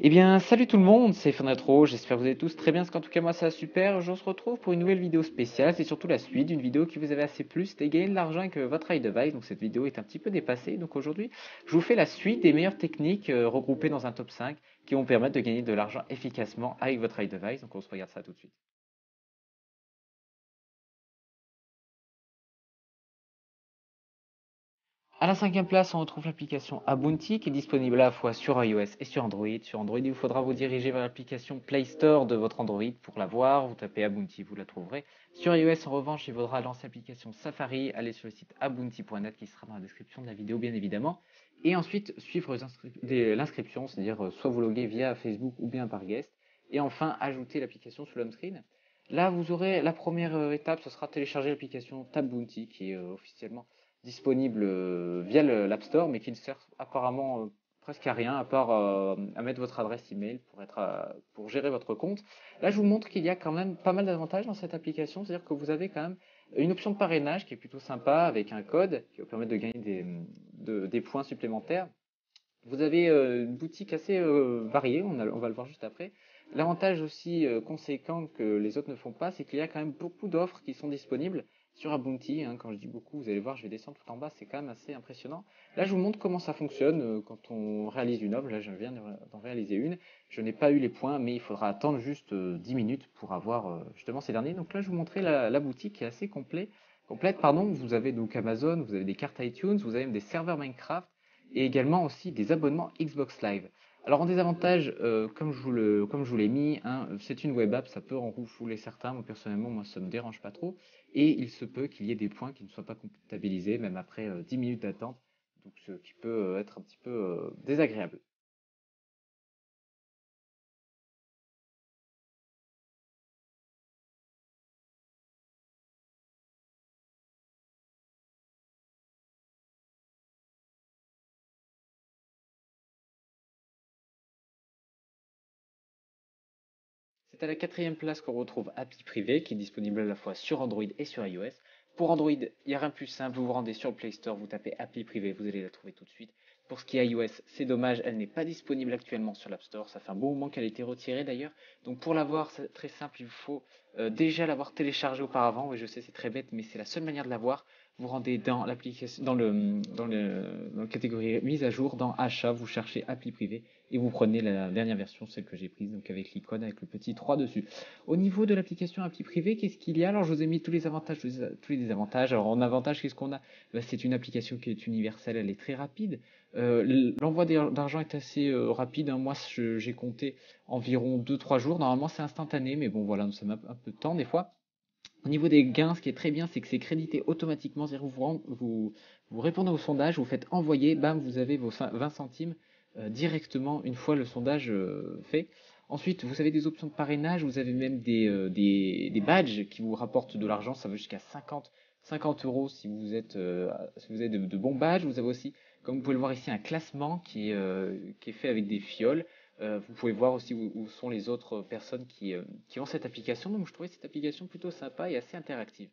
Eh bien, salut tout le monde, c'est Fenretro, j'espère que vous allez tous très bien, parce qu'en tout cas moi ça va super. On se retrouve pour une nouvelle vidéo spéciale, c'est surtout la suite d'une vidéo qui vous avait assez plu, c'était gagner de l'argent avec votre iDevice. Donc cette vidéo est un petit peu dépassée, donc aujourd'hui je vous fais la suite des meilleures techniques regroupées dans un top 5 qui vont permettre de gagner de l'argent efficacement avec votre iDevice. Donc on se regarde ça tout de suite. À la cinquième place, on retrouve l'application Abounty qui est disponible à la fois sur iOS et sur Android. Sur Android, il vous faudra vous diriger vers l'application Play Store de votre Android pour la voir. Vous tapez Abounty, vous la trouverez. Sur iOS, en revanche, il faudra lancer l'application Safari, aller sur le site abounty.net qui sera dans la description de la vidéo, bien évidemment. Et ensuite, suivre l'inscription, c'est-à-dire soit vous loguer via Facebook ou bien par guest. Et enfin, ajouter l'application sur l'home screen. Là, vous aurez la première étape, ce sera télécharger l'application Tab Bounty qui est officiellement disponible via l'App Store, mais qui ne sert apparemment presque à rien, à part à mettre votre adresse email pour gérer votre compte. Là, je vous montre qu'il y a quand même pas mal d'avantages dans cette application, c'est-à-dire que vous avez quand même une option de parrainage qui est plutôt sympa, avec un code qui vous permettre de gagner des points supplémentaires. Vous avez une boutique assez variée, on va le voir juste après. L'avantage aussi conséquent que les autres ne font pas, c'est qu'il y a quand même beaucoup d'offres qui sont disponibles sur Abounty. Hein. Quand je dis beaucoup, vous allez voir, je vais descendre tout en bas, c'est quand même assez impressionnant. Là, je vous montre comment ça fonctionne quand on réalise une offre. Là, je viens d'en réaliser une. Je n'ai pas eu les points, mais il faudra attendre juste 10 minutes pour avoir justement ces derniers. Donc là, je vous montrer la boutique qui est assez complète. Pardon. Vous avez donc Amazon, vous avez des cartes iTunes, vous avez même des serveurs Minecraft et également aussi des abonnements Xbox Live. Alors en désavantage, comme je vous l'ai mis, hein, c'est une web app, ça peut en refouler certains. Moi personnellement, moi ça me dérange pas trop. Et il se peut qu'il y ait des points qui ne soient pas comptabilisés, même après 10 minutes d'attente, donc ce qui peut être un petit peu désagréable. C'est à la quatrième place qu'on retrouve Appli Privé, qui est disponible à la fois sur Android et sur iOS. Pour Android, il n'y a rien de plus simple, vous vous rendez sur le Play Store, vous tapez Appli Privé, vous allez la trouver tout de suite. Pour ce qui est iOS, c'est dommage, elle n'est pas disponible actuellement sur l'App Store, ça fait un bon moment qu'elle a été retirée d'ailleurs. Donc pour l'avoir, c'est très simple, il faut déjà l'avoir téléchargée auparavant. Oui, je sais, c'est très bête, mais c'est la seule manière de l'avoir. Vous rendez dans l'application, dans la catégorie mise à jour, dans Achat, vous cherchez Appli Privé et vous prenez la dernière version, celle que j'ai prise, donc avec l'icône, avec le petit 3 dessus. Au niveau de l'application appli privée, qu'est-ce qu'il y a? Alors, je vous ai mis tous les avantages, tous les désavantages. Alors, en avantage, qu'est-ce qu'on a? Ben, c'est une application qui est universelle, elle est très rapide. L'envoi d'argent est assez rapide. Hein. Moi, j'ai compté environ 2-3 jours. Normalement, c'est instantané, mais bon, voilà, ça met un peu de temps des fois. Au niveau des gains, ce qui est très bien, c'est que c'est crédité automatiquement. C'est-à-dire que vous répondez au sondage, vous faites envoyer, bam, vous avez vos 20 centimes directement une fois le sondage fait. Ensuite, vous avez des options de parrainage, vous avez même des badges qui vous rapportent de l'argent, ça va jusqu'à 50 euros si vous êtes de bons badges. Vous avez aussi, comme vous pouvez le voir ici, un classement qui est fait avec des fioles. Vous pouvez voir aussi où sont les autres personnes qui ont cette application. Donc je trouvais cette application plutôt sympa et assez interactive.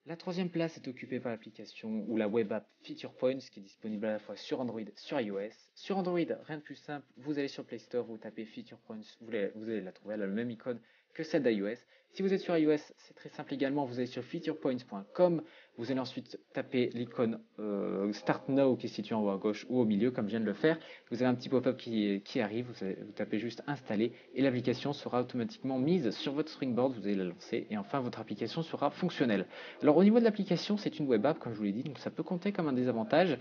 La troisième place est occupée par l'application ou la web app Feature Points qui est disponible à la fois sur Android et sur iOS. Sur Android, rien de plus simple, vous allez sur Play Store, vous tapez Feature Points, vous allez la trouver, elle a le même icône que celle d'iOS. Si vous êtes sur iOS, c'est très simple également, vous allez sur featurepoints.com, vous allez ensuite taper l'icône Start Now qui est située en haut à gauche ou au milieu comme je viens de le faire. Vous avez un petit pop-up qui arrive, vous tapez juste installer et l'application sera automatiquement mise sur votre Springboard, vous allez la lancer et enfin votre application sera fonctionnelle. Alors au niveau de l'application, c'est une web app comme je vous l'ai dit, donc ça peut compter comme un désavantage.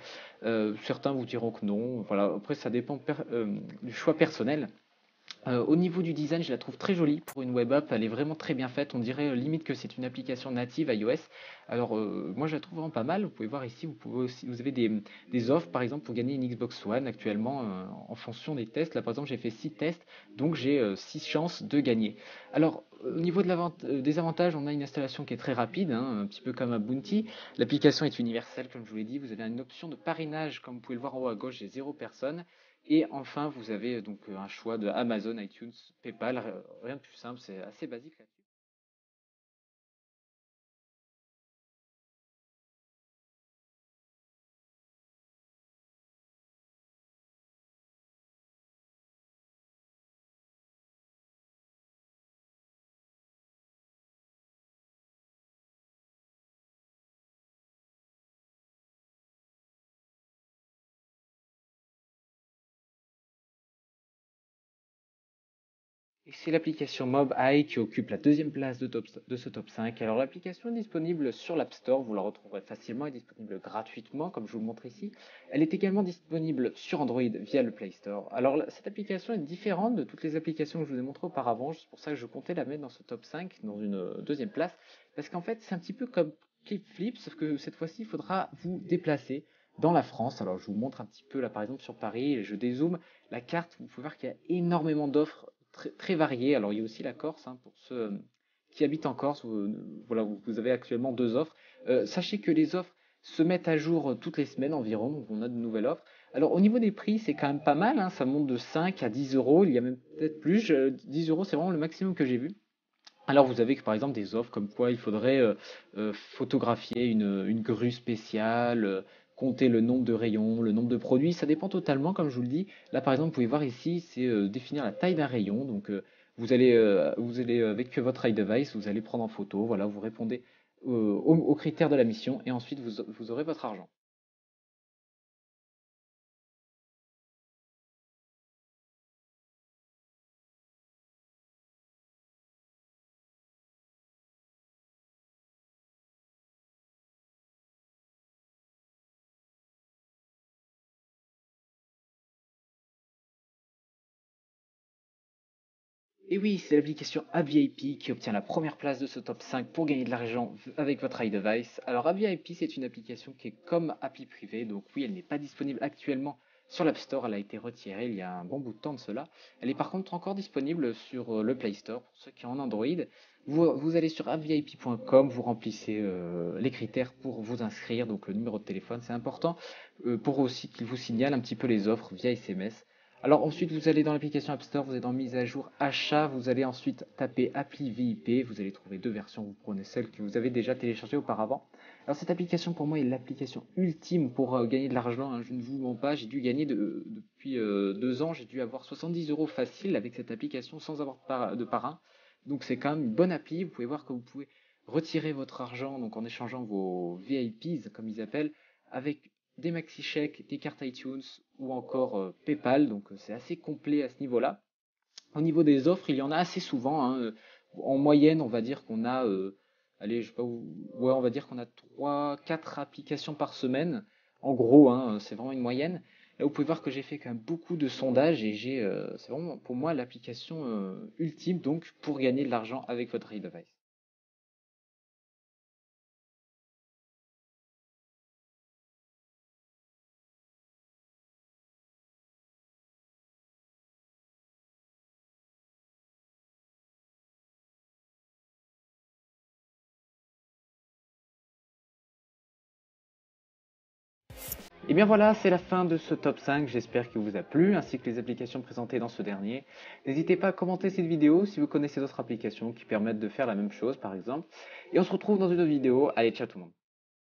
Certains vous diront que non, voilà, après ça dépend du choix personnel. Au niveau du design, je la trouve très jolie pour une web app, elle est vraiment très bien faite, on dirait limite que c'est une application native iOS. Alors moi je la trouve vraiment pas mal, vous pouvez voir ici, vous avez des offres par exemple pour gagner une Xbox One actuellement en fonction des tests. Là par exemple j'ai fait 6 tests, donc j'ai 6 chances de gagner. Alors Au niveau des avantages, on a une installation qui est très rapide, hein, un petit peu comme à Bounty. L'application est universelle, comme je vous l'ai dit. Vous avez une option de parrainage, comme vous pouvez le voir en haut à gauche, j'ai 0 personne. Et enfin, vous avez donc un choix de Amazon, iTunes, PayPal. Rien de plus simple, c'est assez basique là. Et c'est l'application MobEye qui occupe la deuxième place de ce top 5. Alors l'application est disponible sur l'App Store, vous la retrouverez facilement, elle est disponible gratuitement comme je vous le montre ici. Elle est également disponible sur Android via le Play Store. Alors cette application est différente de toutes les applications que je vous ai montrées auparavant, c'est pour ça que je comptais la mettre dans ce top 5, dans une deuxième place, parce qu'en fait c'est un petit peu comme Flip, sauf que cette fois-ci il faudra vous déplacer dans la France. Alors je vous montre un petit peu là par exemple sur Paris, et je dézoome la carte, vous pouvez voir qu'il y a énormément d'offres très variées. Alors il y a aussi la Corse, hein, pour ceux qui habitent en Corse, voilà, vous avez actuellement 2 offres. Sachez que les offres se mettent à jour toutes les semaines environ, donc on a de nouvelles offres. Alors au niveau des prix, c'est quand même pas mal, hein, ça monte de 5 à 10 euros, il y a même peut-être plus. 10 euros, c'est vraiment le maximum que j'ai vu. Alors vous avez par exemple des offres comme quoi il faudrait photographier une grue spéciale, compter le nombre de rayons, le nombre de produits, ça dépend totalement comme je vous le dis. Là par exemple vous pouvez voir ici c'est définir la taille d'un rayon, donc vous allez avec votre iDevice, vous allez prendre en photo, voilà, vous répondez aux critères de la mission et ensuite vous aurez votre argent. Et oui, c'est l'application AppVIP qui obtient la première place de ce top 5 pour gagner de l'argent avec votre iDevice. Alors AppVIP, c'est une application qui est comme appli privé, donc oui, elle n'est pas disponible actuellement sur l'App Store, elle a été retirée il y a un bon bout de temps de cela. Elle est par contre encore disponible sur le Play Store pour ceux qui ont en Android. Vous allez sur appvip.com, vous remplissez les critères pour vous inscrire, donc le numéro de téléphone, c'est important, pour aussi qu'il vous signale un petit peu les offres via SMS. Alors ensuite, vous allez dans l'application App Store, vous êtes dans mise à jour achat, vous allez ensuite taper appli VIP, vous allez trouver 2 versions, vous prenez celle que vous avez déjà téléchargée auparavant. Alors cette application pour moi est l'application ultime pour gagner de l'argent, hein, je ne vous mens pas, j'ai dû gagner depuis 2 ans, j'ai dû avoir 70 euros facile avec cette application sans avoir de parrain. Donc c'est quand même une bonne appli, vous pouvez voir que vous pouvez retirer votre argent donc en échangeant vos VIPs comme ils appellent avec des maxi-chèques, des cartes iTunes ou encore PayPal, donc c'est assez complet à ce niveau-là. Au niveau des offres, il y en a assez souvent, hein. En moyenne, on va dire qu'on a, allez, je sais pas ouais, on va dire qu'on a 3, 4 applications par semaine. En gros, hein, c'est vraiment une moyenne. Là, vous pouvez voir que j'ai fait quand même beaucoup de sondages et c'est vraiment pour moi l'application ultime donc pour gagner de l'argent avec votre iDevice. Et bien voilà, c'est la fin de ce top 5, j'espère qu'il vous a plu, ainsi que les applications présentées dans ce dernier. N'hésitez pas à commenter cette vidéo si vous connaissez d'autres applications qui permettent de faire la même chose par exemple. Et on se retrouve dans une autre vidéo, allez ciao tout le monde.